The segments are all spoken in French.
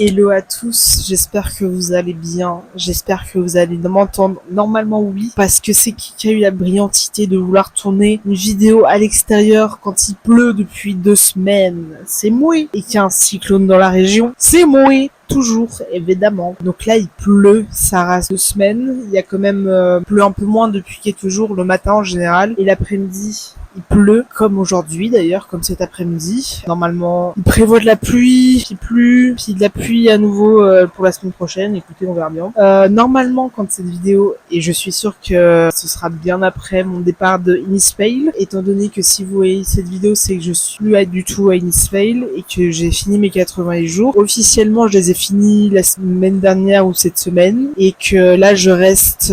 Hello à tous, j'espère que vous allez bien, j'espère que vous allez m'entendre. Normalement oui, parce que c'est qui a eu la brillantité de vouloir tourner une vidéo à l'extérieur quand il pleut depuis 2 semaines. C'est moi. Et qu'il y a un cyclone dans la région. C'est moi. Toujours, évidemment. Donc là, il pleut, ça rase 2 semaines. Il y a quand même pleut un peu moins depuis quelques jours, le matin en général. Et l'après-midi, il pleut, comme aujourd'hui d'ailleurs, comme cet après-midi. Normalement, il prévoit de la pluie, puis plus, puis de la pluie à nouveau pour la semaine prochaine. Écoutez, on verra bien. Normalement, quand cette vidéo, et je suis sûre que ce sera bien après mon départ de Innisfail, étant donné que si vous voyez cette vidéo, c'est que je suis plus du tout à Innisfail et que j'ai fini mes 80 jours. Officiellement, je les ai finis la semaine dernière ou cette semaine, et que là, je reste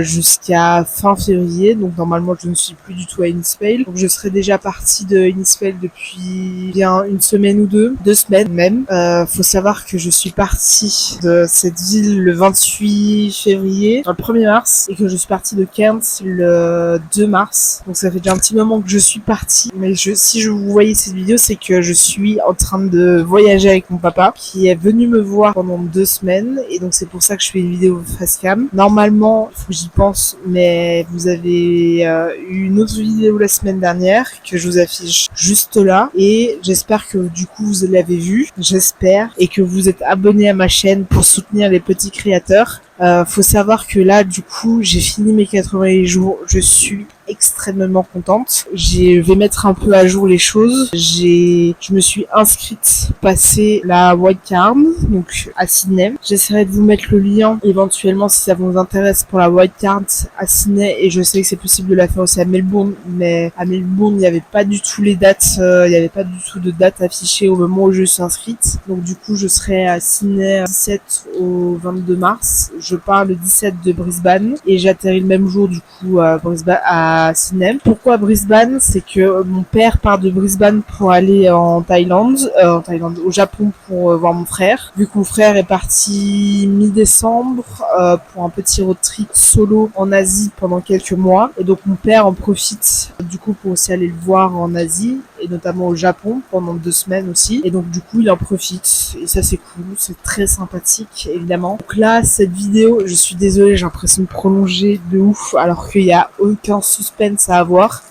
jusqu'à fin février. Donc normalement, je ne suis plus du tout à Innisfail. Donc je serais déjà partie de Innisfail depuis bien une semaine ou 2 semaines même. Faut savoir que je suis partie de cette ville le 28 février, le 1er mars, et que je suis partie de Cairns le 2 mars. Donc ça fait déjà un petit moment que je suis partie. Mais si je vous voyez cette vidéo, c'est que je suis en train de voyager avec mon papa, qui est venu me voir pendant 2 semaines, et donc c'est pour ça que je fais une vidéo face cam. Normalement, il faut que j'y pense, mais vous avez eu une autre vidéo la semaine dernière que je vous affiche juste là, et j'espère que du coup vous l'avez vue, j'espère, et que vous êtes abonné à ma chaîne pour soutenir les petits créateurs. Faut savoir que là, du coup, j'ai fini mes 80 jours. Je suis extrêmement contente. Je vais mettre un peu à jour les choses. Je me suis inscrite passer la wildcard, donc à Sydney. J'essaierai de vous mettre le lien éventuellement si ça vous intéresse pour la wildcard à Sydney, et je sais que c'est possible de la faire aussi à Melbourne, mais à Melbourne il n'y avait pas du tout les dates, il n'y avait pas du tout de date affichée au moment où je suis inscrite. Donc du coup, je serai à Sydney 17 au 22 mars. Je pars le 17 de Brisbane et j'atterris le même jour du coup à Brisbane, à Sydney. Pourquoi Brisbane? C'est que mon père part de Brisbane pour aller en Thaïlande, au Japon pour voir mon frère. Vu que mon frère est parti mi-décembre pour un petit road trip solo en Asie pendant quelques mois, et donc mon père en profite du coup pour aussi aller le voir en Asie, et notamment au Japon pendant 2 semaines aussi. Et donc du coup il en profite, et ça c'est cool, c'est très sympathique évidemment. Donc là, cette vidéo, je suis désolée, j'ai l'impression de prolonger de ouf alors qu'il n'y a aucun suspense à avoir.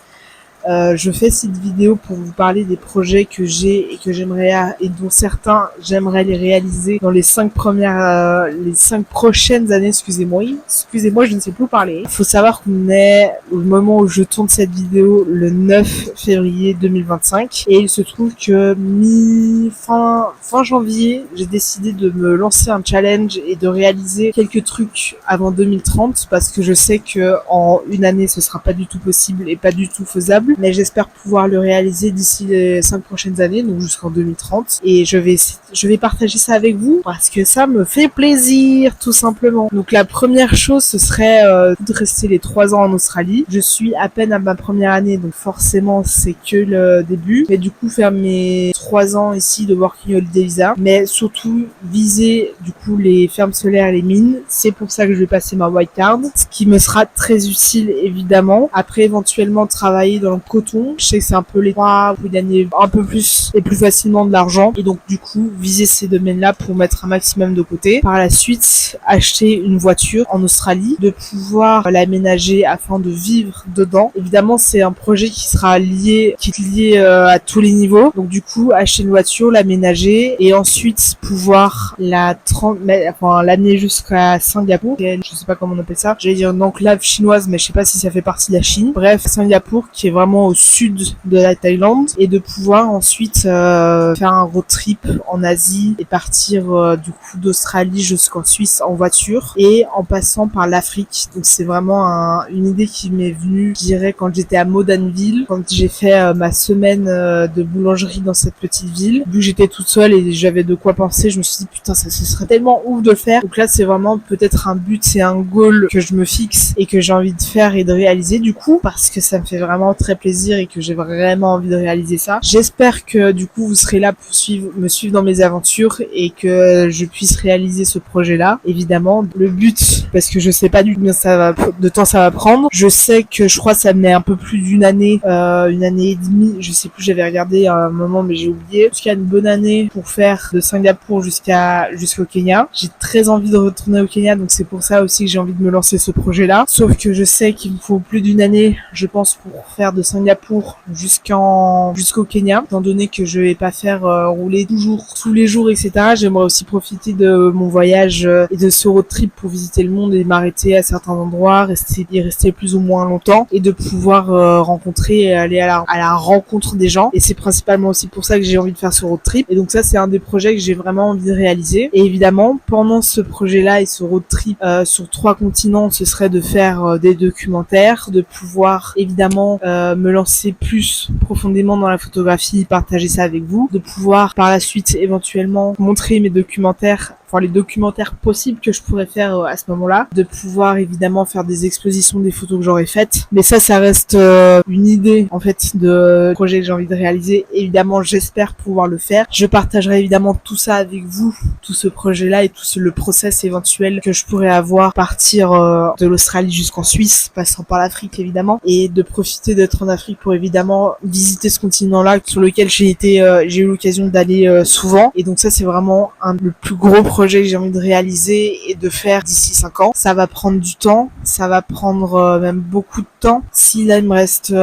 Je fais cette vidéo pour vous parler des projets que j'ai et que j'aimerais, et dont certains j'aimerais les réaliser dans les 5 prochaines années. Excusez-moi, je ne sais plus parler. Il faut savoir qu'on est au moment où je tourne cette vidéo le 9 février 2025, et il se trouve que fin janvier, j'ai décidé de me lancer un challenge et de réaliser quelques trucs avant 2030, parce que je sais que en une année ce sera pas du tout possible et pas du tout faisable. Mais j'espère pouvoir le réaliser d'ici les 5 prochaines années, donc jusqu'en 2030. Et je vais partager ça avec vous parce que ça me fait plaisir, tout simplement. Donc la première chose, ce serait de rester les 3 ans en Australie. Je suis à peine à ma première année, donc forcément c'est que le début. Mais du coup faire mes 3 ans ici de Working Holiday Visa, mais surtout viser du coup les fermes solaires et les mines. C'est pour ça que je vais passer ma wildcard, ce qui me sera très utile évidemment. Après éventuellement travailler dans le coton, je sais que c'est un peu les 3 où il gagne un peu plus et plus facilement de l'argent, et donc du coup viser ces domaines-là pour mettre un maximum de côté. Par la suite, acheter une voiture en Australie, de pouvoir l'aménager afin de vivre dedans. Évidemment, c'est un projet qui est lié à tous les niveaux. Donc du coup, acheter une voiture, l'aménager, et ensuite pouvoir l'amener jusqu'à Singapour. Je sais pas comment on appelle ça. J'allais dire une enclave chinoise, mais je sais pas si ça fait partie de la Chine. Bref, Singapour, qui est vraiment au sud de la Thaïlande, et de pouvoir ensuite faire un road trip en Asie et partir du coup d'Australie jusqu'en Suisse en voiture, et en passant par l'Afrique. Donc c'est vraiment une idée qui m'est venue, je dirais, quand j'étais à Modanville, quand j'ai fait ma semaine de boulangerie dans cette petite ville. Vu que j'étais toute seule et j'avais de quoi penser, je me suis dit putain, ça ce serait tellement ouf de le faire. Donc là c'est vraiment peut-être un but, c'est un goal que je me fixe et que j'ai envie de faire et de réaliser du coup, parce que ça me fait vraiment très plaisir et que j'ai vraiment envie de réaliser ça. J'espère que du coup vous serez là pour me suivre dans mes aventures et que je puisse réaliser ce projet-là. Évidemment, le but, parce que je sais pas du tout combien de temps ça va prendre. Je sais que je crois que ça met un peu plus d'une année, une année et demie. Je sais plus, j'avais regardé à un moment mais j'ai oublié. Jusqu'à une bonne année pour faire de Singapour jusqu'au Kenya. J'ai très envie de retourner au Kenya, donc c'est pour ça aussi que j'ai envie de me lancer ce projet-là. Sauf que je sais qu'il me faut plus d'une année, je pense, pour faire de Singapour jusqu'au Kenya, étant donné que je vais pas faire rouler toujours tous les jours, etc. J'aimerais aussi profiter de mon voyage et de ce road trip pour visiter le monde et m'arrêter à certains endroits, rester plus ou moins longtemps et de pouvoir rencontrer et aller à la rencontre des gens. Et c'est principalement aussi pour ça que j'ai envie de faire ce road trip. Et donc ça, c'est un des projets que j'ai vraiment envie de réaliser. Et évidemment, pendant ce projet-là et ce road trip sur 3 continents, ce serait de faire des documentaires, de pouvoir évidemment me lancer plus profondément dans la photographie, partager ça avec vous, de pouvoir par la suite éventuellement montrer mes documentaires, enfin les documentaires possibles que je pourrais faire à ce moment-là, de pouvoir évidemment faire des expositions des photos que j'aurais faites. Mais ça reste une idée en fait de projet que j'ai envie de réaliser. Évidemment, j'espère pouvoir le faire. Je partagerai évidemment tout ça avec vous, tout ce projet-là et tout le process éventuel que je pourrais avoir, partir de l'Australie jusqu'en Suisse, passant par l'Afrique évidemment, et de profiter d'être en Afrique pour évidemment visiter ce continent-là sur lequel j'ai eu l'occasion d'aller souvent. Et donc ça, c'est vraiment le plus gros projet que j'ai envie de réaliser et de faire d'ici 5 ans. Ça va prendre du temps, ça va prendre même beaucoup de temps. Si là, il me reste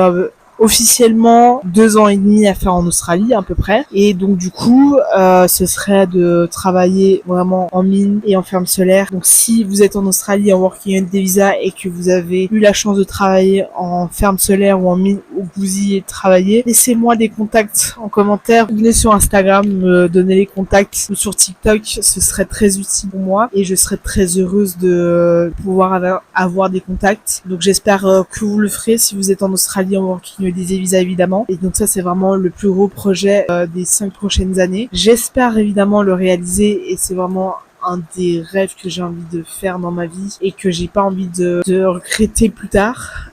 officiellement 2 ans et demi à faire en Australie à peu près, et donc du coup ce serait de travailler vraiment en mine et en ferme solaire. Donc si vous êtes en Australie en Working Holiday Visa et que vous avez eu la chance de travailler en ferme solaire ou en mine ou que vous y êtes travaillé, laissez-moi des contacts en commentaire, venez sur Instagram me donner les contacts, ou sur TikTok, ce serait très utile pour moi et je serais très heureuse de pouvoir avoir des contacts. Donc j'espère que vous le ferez si vous êtes en Australie en Working des visas évidemment. Et donc ça, c'est vraiment le plus gros projet des 5 prochaines années. J'espère évidemment le réaliser et c'est vraiment un des rêves que j'ai envie de faire dans ma vie et que j'ai pas envie de regretter plus tard.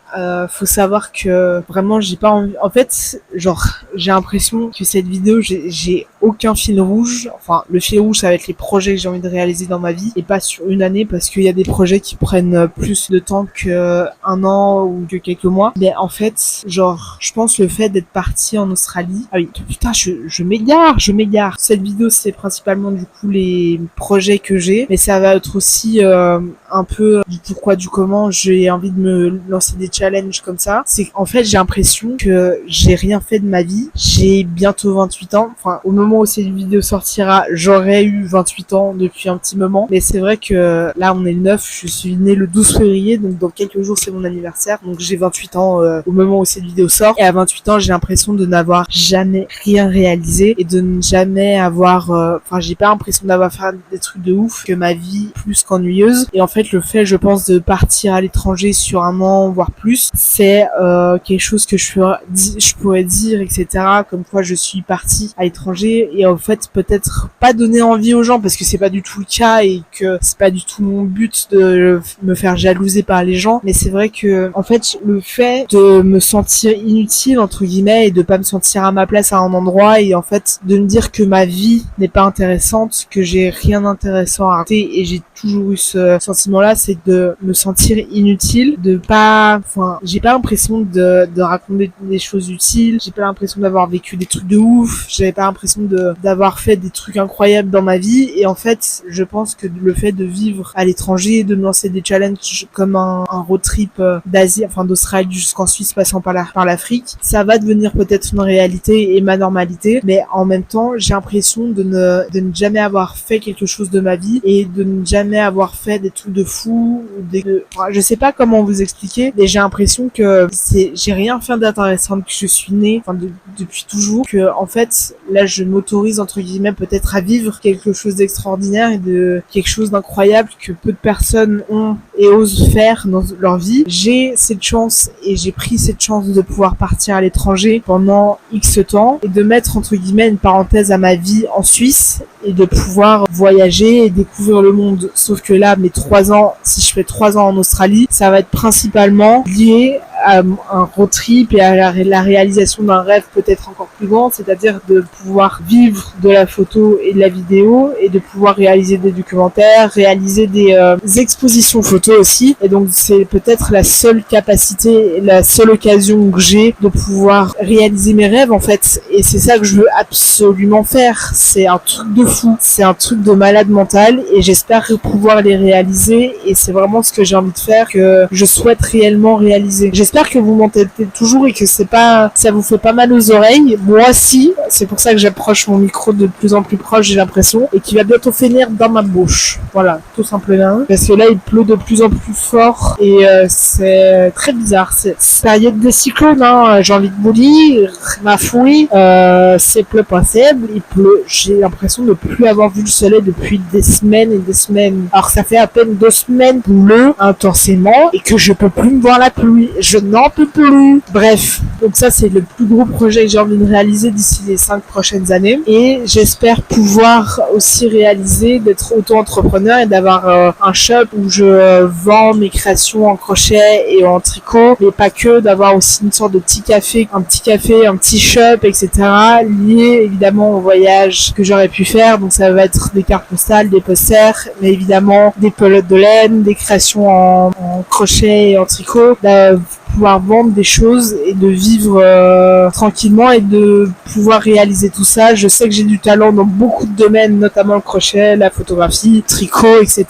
Faut savoir que vraiment j'ai pas envie, en fait, genre j'ai l'impression que cette vidéo, j'ai aucun fil rouge. Enfin, le fil rouge, ça va être les projets que j'ai envie de réaliser dans ma vie et pas sur une année, parce qu'il y a des projets qui prennent plus de temps que 1 an ou que quelques mois. Mais en fait, genre, je pense le fait d'être parti en Australie. Ah oui, putain, je m'égare. Cette vidéo, c'est principalement du coup les projets que j'ai, mais ça va être aussi un peu du pourquoi, du comment j'ai envie de me lancer des challenges comme ça. C'est qu'en fait, j'ai l'impression que j'ai rien fait de ma vie. J'ai bientôt 28 ans. Enfin, au moment où cette vidéo sortira, j'aurais eu 28 ans depuis un petit moment. Mais c'est vrai que là, on est le 9. Je suis née le 12 février. Donc, dans quelques jours, c'est mon anniversaire. Donc, j'ai 28 ans au moment où cette vidéo sort. Et à 28 ans, j'ai l'impression de n'avoir jamais rien réalisé et de ne jamais avoir... Enfin, j'ai pas l'impression d'avoir fait des trucs de ouf, que ma vie plus qu'ennuyeuse. Et en fait, le fait, je pense, de partir à l'étranger sur 1 an, voire plus, c'est quelque chose que je pourrais dire, etc. Comme quoi je suis partie à l'étranger et en fait peut-être pas donner envie aux gens, parce que c'est pas du tout le cas et que c'est pas du tout mon but de me faire jalouser par les gens. Mais c'est vrai que en fait le fait de me sentir inutile entre guillemets et de pas me sentir à ma place à un endroit et en fait de me dire que ma vie n'est pas intéressante, que j'ai rien d'intéressant à raconter, et j'ai toujours eu ce sentiment-là, c'est de me sentir inutile, de pas, enfin, j'ai pas l'impression de raconter des choses utiles, j'ai pas l'impression d'avoir vécu des trucs de ouf, j'avais pas l'impression d'avoir fait des trucs incroyables dans ma vie, et en fait, je pense que le fait de vivre à l'étranger, de me lancer des challenges comme un road trip d'Asie, enfin d'Australie jusqu'en Suisse, passant par l'Afrique, ça va devenir peut-être une réalité et ma normalité, mais en même temps, j'ai l'impression de ne jamais avoir fait quelque chose de ma vie et de ne jamais avoir fait des trucs de fou ou enfin, je sais pas comment vous expliquer, mais j'ai l'impression que j'ai rien fait d'intéressant depuis que je suis née, enfin depuis toujours, que en fait là je m'autorise entre guillemets peut-être à vivre quelque chose d'extraordinaire et de quelque chose d'incroyable que peu de personnes ont et osent faire dans leur vie. J'ai cette chance et j'ai pris cette chance de pouvoir partir à l'étranger pendant X temps et de mettre entre guillemets une parenthèse à ma vie en Suisse et de pouvoir voyager et découvrir le monde. Sauf que là, mes 3 ans, si je fais 3 ans en Australie, ça va être principalement lié à un road trip et à la réalisation d'un rêve peut-être encore plus grand, c'est-à-dire de pouvoir vivre de la photo et de la vidéo et de pouvoir réaliser des documentaires, réaliser des expositions photos aussi. Et donc c'est peut-être la seule capacité, la seule occasion que j'ai de pouvoir réaliser mes rêves en fait. Et c'est ça que je veux absolument faire. C'est un truc de fou, c'est un truc de malade mental et j'espère pouvoir les réaliser et c'est vraiment ce que j'ai envie de faire, que je souhaite réellement réaliser. J'espère que vous m'entendez toujours et que ça vous fait pas mal aux oreilles. Moi aussi, c'est pour ça que j'approche mon micro de plus en plus proche, j'ai l'impression, et qui va bientôt finir dans ma bouche. Voilà, tout simplement. Parce que là, il pleut de plus en plus fort et c'est très bizarre. C'est période de cyclone, hein. J'ai envie de vous dire, ma fouille, c'est pleut pas faible, il pleut. J'ai l'impression de plus avoir vu le soleil depuis des semaines et des semaines. Alors ça fait à peine 2 semaines pleut intensément et que je peux plus me voir la pluie. Je n'en peux plus. Bref, donc ça c'est le plus gros projet que j'ai envie de réaliser d'ici les 5 prochaines années. Et j'espère pouvoir aussi réaliser d'être auto-entrepreneur et d'avoir un shop où je vends mes créations en crochet et en tricot, mais pas que, d'avoir aussi une sorte de petit café, un petit shop, etc. lié évidemment au voyage que j'aurais pu faire. Donc ça va être des cartes postales, des posters, mais évidemment des pelotes de laine, des créations en crochet et en tricot, pouvoir vendre des choses et de vivre tranquillement et de pouvoir réaliser tout ça. Je sais que j'ai du talent dans beaucoup de domaines, notamment le crochet, la photographie, le tricot, etc.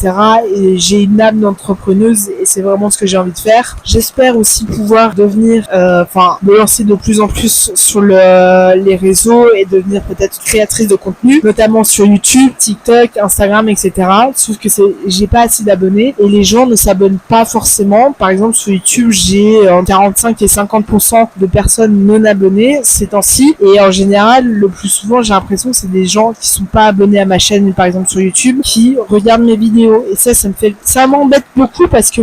Et j'ai une âme d'entrepreneuse et c'est vraiment ce que j'ai envie de faire. J'espère aussi pouvoir devenir, me lancer de plus en plus sur les réseaux et devenir peut-être créatrice de contenu, notamment sur YouTube, TikTok, Instagram, etc. Sauf que j'ai pas assez d'abonnés et les gens ne s'abonnent pas forcément. Par exemple, sur YouTube, j'ai 45 et 50% de personnes non abonnées ces temps-ci. Et en général, le plus souvent, j'ai l'impression que c'est des gens qui sont pas abonnés à ma chaîne, par exemple sur YouTube, qui regardent mes vidéos. Et ça m'embête beaucoup parce que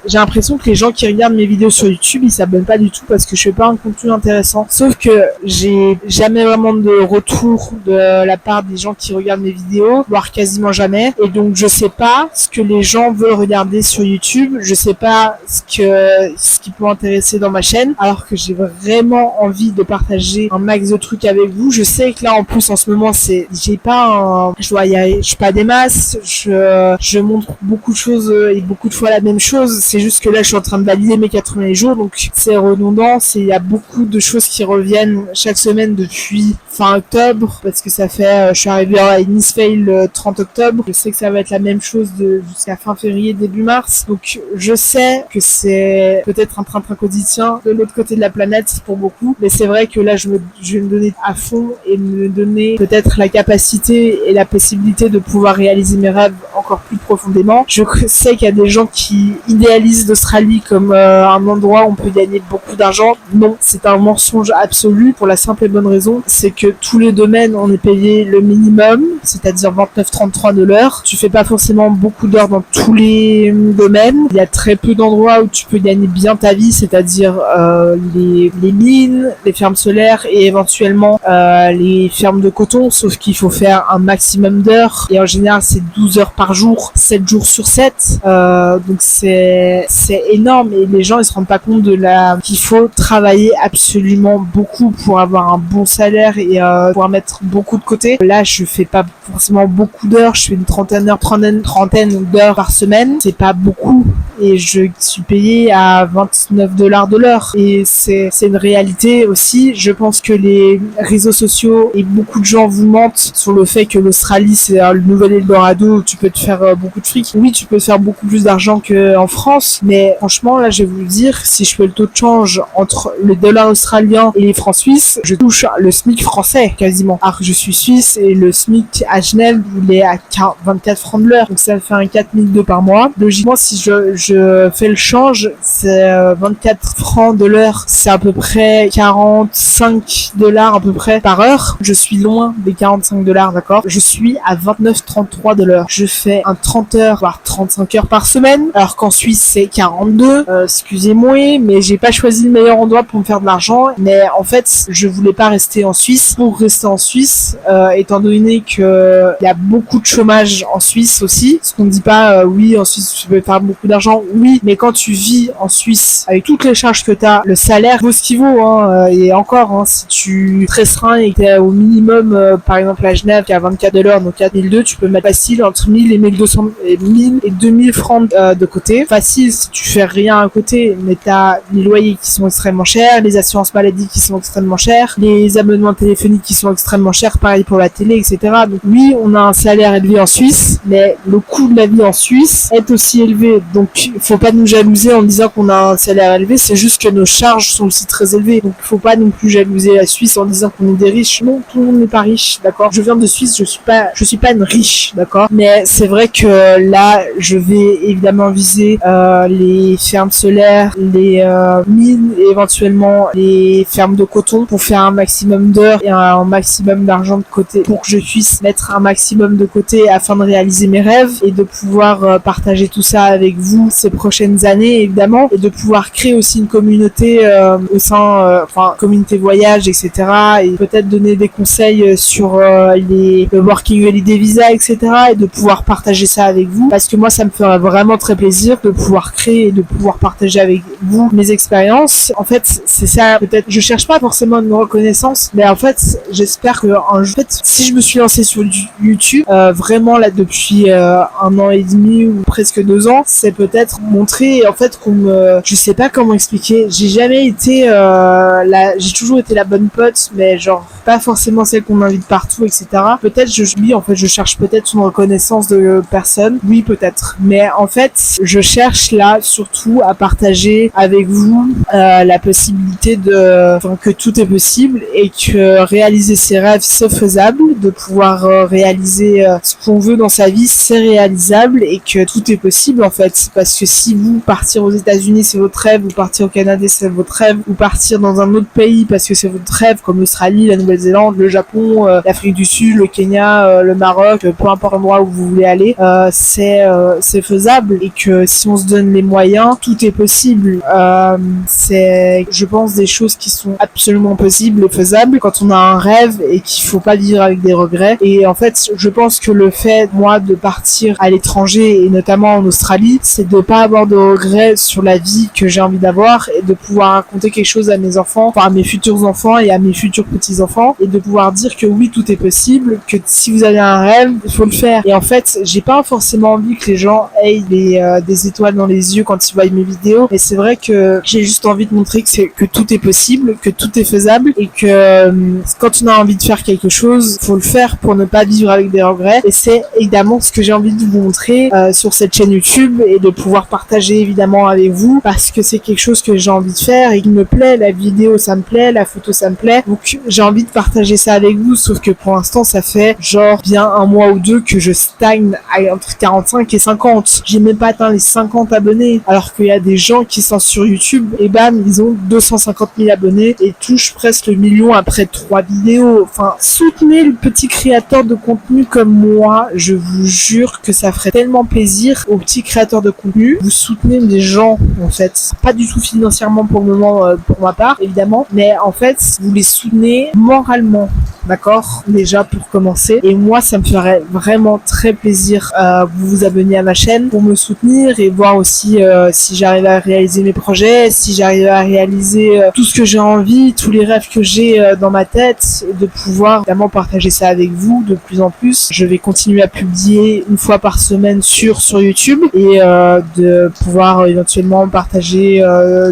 j'ai l'impression que les gens qui regardent mes vidéos sur YouTube, ils s'abonnent pas du tout parce que je fais pas un contenu intéressant. Sauf que j'ai jamais vraiment de retour de la part des gens qui regardent mes vidéos, voire quasiment jamais. Et donc, je sais pas ce que les gens veulent regarder sur YouTube. Je sais pas ce qui peut intéresser dans ma chaîne, alors que j'ai vraiment envie de partager un max de trucs avec vous. Je sais que là en plus en ce moment je suis pas des masses, je montre beaucoup de choses et beaucoup de fois la même chose. C'est juste que là je suis en train de valider mes 80 jours, donc c'est redondant, il y a beaucoup de choses qui reviennent chaque semaine depuis fin octobre, parce que ça fait, je suis arrivée à Nice Fail le 30 octobre, je sais que ça va être la même chose jusqu'à fin février, début mars, donc je sais que c'est peut-être un train-train quotidien de l'autre côté de la planète pour beaucoup, mais c'est vrai que là je vais me donner à fond et me donner peut-être la capacité et la possibilité de pouvoir réaliser mes rêves encore plus profondément. Je sais qu'il y a des gens qui idéalisent l'Australie comme un endroit où on peut gagner beaucoup d'argent. Non, c'est un mensonge absolu pour la simple et bonne raison, c'est que tous les domaines on est payé le minimum, c'est-à-dire 29,33 de l'heure. Tu fais pas forcément beaucoup d'heures dans tous les domaines. Il y a très peu d'endroits où tu peux gagner bien ta vie, c'est-à-dire les mines, les fermes solaires et éventuellement les fermes de coton, sauf qu'il faut faire un maximum d'heures et en général c'est 12 heures par jour, 7 jours sur 7, donc c'est énorme et les gens ils se rendent pas compte qu'il faut travailler absolument beaucoup pour avoir un bon salaire et pouvoir mettre beaucoup de côté. Là je fais pas forcément beaucoup d'heures, je fais une trentaine d'heures par semaine, c'est pas beaucoup et je suis payée à $29 de l'heure et c'est une réalité aussi. Je pense que les réseaux sociaux et beaucoup de gens vous mentent sur le fait que l'Australie c'est le nouvel Eldorado où tu peux te faire beaucoup de fric. Oui, tu peux te faire beaucoup plus d'argent qu'en France, mais franchement là je vais vous le dire, si je fais le taux de change entre le dollar australien et les francs suisses, je touche le SMIC français quasiment. Alors que je suis suisse et le SMIC à Genève il est à 24 francs de l'heure, donc ça fait un 4002 par mois. Logiquement si je fais le change, c'est 24 francs de l'heure, c'est à peu près $45 à peu près par heure. Je suis loin des $45, d'accord? Je suis à 29,33 de l'heure. Je fais un 30 heures, voire 35 heures par semaine, alors qu'en Suisse c'est 42. Excusez-moi, mais j'ai pas choisi le meilleur endroit pour me faire de l'argent. Mais en fait, je voulais pas rester en Suisse pour rester en Suisse, étant donné que il y a beaucoup de chômage en Suisse aussi. Ce qu'on ne dit pas, oui, en Suisse tu peux faire beaucoup d'argent, oui, mais quand tu vis en Suisse avec toutes les charges que t'as, le salaire vaut ce qu'il vaut, hein, et encore, hein, si tu te restreins et que t'es au minimum, par exemple à Genève, qui a 24 de l'heure, donc 4002, tu peux mettre facile entre 1000 et 1200, et 1000 et 2000 francs de côté. Facile si tu fais rien à côté, mais t'as les loyers qui sont extrêmement chers, les assurances maladie qui sont extrêmement chers, les abonnements téléphoniques qui sont extrêmement chers, pareil pour la télé, etc. Donc oui, on a un salaire élevé en Suisse, mais le coût de la vie en Suisse est aussi élevé. Donc faut pas nous jalouser en disant qu'on a un salaire élevé, c'est juste que nos charges sont aussi très élevées. Donc faut pas non plus jalouser la Suisse en disant qu'on est des riches. Non, tout le monde n'est pas riche, d'accord? Je viens de Suisse, je suis pas une riche, d'accord? Mais c'est vrai que là, je vais évidemment viser les fermes solaires, les mines et éventuellement les fermes de coton pour faire un maximum d'heures et un maximum d'argent de côté pour que je puisse mettre un maximum de côté afin de réaliser mes rêves et de pouvoir partager tout ça avec vous ces prochaines années évidemment et de pouvoir créer aussi une communauté au sein, communauté voyage, etc. et peut-être donner des conseils sur le working holiday visa, etc. et de pouvoir partager ça avec vous parce que moi ça me ferait vraiment très plaisir de pouvoir créer et de pouvoir partager avec vous mes expériences. En fait c'est ça, peut-être je cherche pas forcément une reconnaissance, mais en fait j'espère que si je me suis lancée sur YouTube vraiment là depuis 1 an et demi ou presque 2 ans, c'est peut-être montrer en fait je sais pas comment expliquer, j'ai jamais été j'ai toujours été la bonne pote, mais genre pas forcément celle qu'on invite partout, etc. Peut-être je cherche peut-être une reconnaissance de personne, oui peut-être, mais en fait je cherche là surtout à partager avec vous la possibilité que tout est possible et que réaliser ses rêves c'est faisable, de pouvoir réaliser ce qu'on veut dans sa vie c'est réalisable et que tout est possible en fait, parce que si vous partir aux États-Unis c'est votre rêve, ou partir au Canada c'est votre rêve, ou partir dans un autre pays parce que c'est votre rêve comme l'Australie, la Nouvelle-Zélande, le Japon, l'Afrique du Sud, le Kenya, le Maroc, peu importe l'endroit où vous voulez aller, c'est faisable et que si on se donne les moyens tout est possible. C'est je pense des choses qui sont absolument possibles et faisables quand on a un rêve et qu'il faut pas vivre avec des regrets. Et en fait je pense que le fait moi de partir à l'étranger et notamment en Australie, c'est de pas avoir de regrets sur la vie que j'ai envie d'avoir et de pouvoir raconter quelque chose à mes enfants, enfin à mes futurs enfants et à mes futurs petits-enfants, et de pouvoir dire que oui tout est possible, que si vous avez un rêve il faut le faire. Et en fait j'ai pas forcément envie que les gens aient des étoiles dans les yeux quand ils voient mes vidéos, mais c'est vrai que j'ai juste envie de montrer que tout est possible, que tout est faisable et que quand on a envie de faire quelque chose faut le faire pour ne pas vivre avec des regrets. Et c'est évidemment ce que j'ai envie de vous montrer sur cette chaîne YouTube et de pouvoir partager évidemment avec vous, parce que c'est quelque chose que j'ai envie de faire et qui me plaît. La vidéo ça me plaît, la photo ça me plaît, donc j'ai envie de partager ça avec vous. Sauf que pour l'instant ça fait genre bien 1 mois ou 2 que je stagne entre 45 et 50. J'ai même pas atteint les 50 abonnés, alors qu'il y a des gens qui sont sur YouTube et bam ils ont 250 000 abonnés et touchent presque le million après 3 vidéos. Enfin, soutenez le petit créateur de contenu comme moi, je vous jure que ça ferait tellement plaisir aux petits créateurs de contenu. Vous soutenez des gens en fait, pas du tout financièrement pour le moment pour ma part évidemment, mais en fait vous les soutenez moralement, d'accord, déjà pour commencer. Et moi ça me ferait vraiment très plaisir vous abonner à ma chaîne pour me soutenir et voir aussi si j'arrive à réaliser mes projets, si j'arrive à réaliser tout ce que j'ai envie, tous les rêves que j'ai dans ma tête, de pouvoir vraiment partager ça avec vous de plus en plus. Je vais continuer à publier 1 fois par semaine sur YouTube et de pouvoir éventuellement partager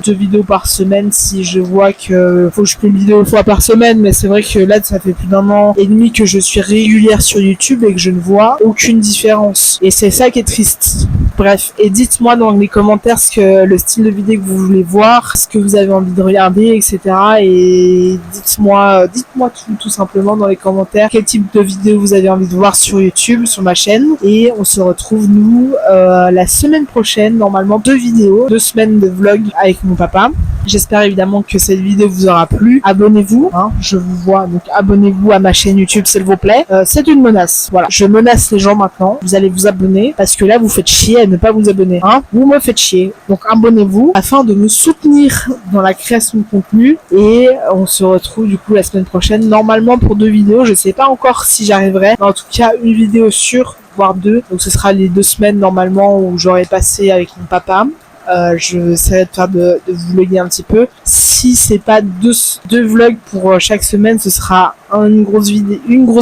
2 vidéos par semaine si je vois que faut que je publie 2 fois par semaine. Mais c'est vrai que là ça fait plus d'1 an et demi que je suis régulière sur YouTube et que je ne vois aucune différence, et c'est ça qui est triste. Bref, et dites-moi dans les commentaires le style de vidéo que vous voulez voir, ce que vous avez envie de regarder, etc. Et dites-moi tout simplement dans les commentaires quel type de vidéo vous avez envie de voir sur YouTube, sur ma chaîne. Et on se retrouve nous la semaine prochaine, normalement 2 vidéos, 2 semaines de vlog avec mon papa. J'espère évidemment que cette vidéo vous aura plu. Abonnez-vous, je vous vois, donc abonnez-vous à ma chaîne YouTube s'il vous plaît. C'est une menace, voilà, je menace les gens maintenant, vous allez vous abonner parce que là vous faites chier à ne pas vous abonner, vous me faites chier, donc abonnez-vous afin de me soutenir dans la création de contenu. Et on se retrouve du coup la semaine prochaine, normalement pour 2 vidéos, je sais pas encore si j'arriverai, mais en tout cas une vidéo sûre, voire 2, donc ce sera les 2 semaines normalement où j'aurai passé avec mon papa. J'essaierai de faire de vous vlogger un petit peu. Si c'est pas deux vlogs pour chaque semaine, ce sera une grosse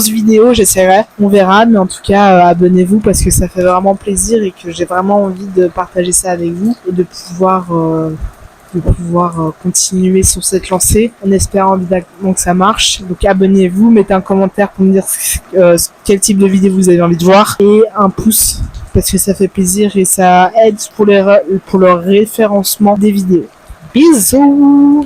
vidéo, j'essaierai. On verra, mais en tout cas, abonnez-vous parce que ça fait vraiment plaisir et que j'ai vraiment envie de partager ça avec vous et de pouvoir continuer sur cette lancée en espérant évidemment que ça marche. Donc abonnez-vous, mettez un commentaire pour me dire quel type de vidéo vous avez envie de voir et un pouce parce que ça fait plaisir et ça aide pour le référencement des vidéos. Bisous.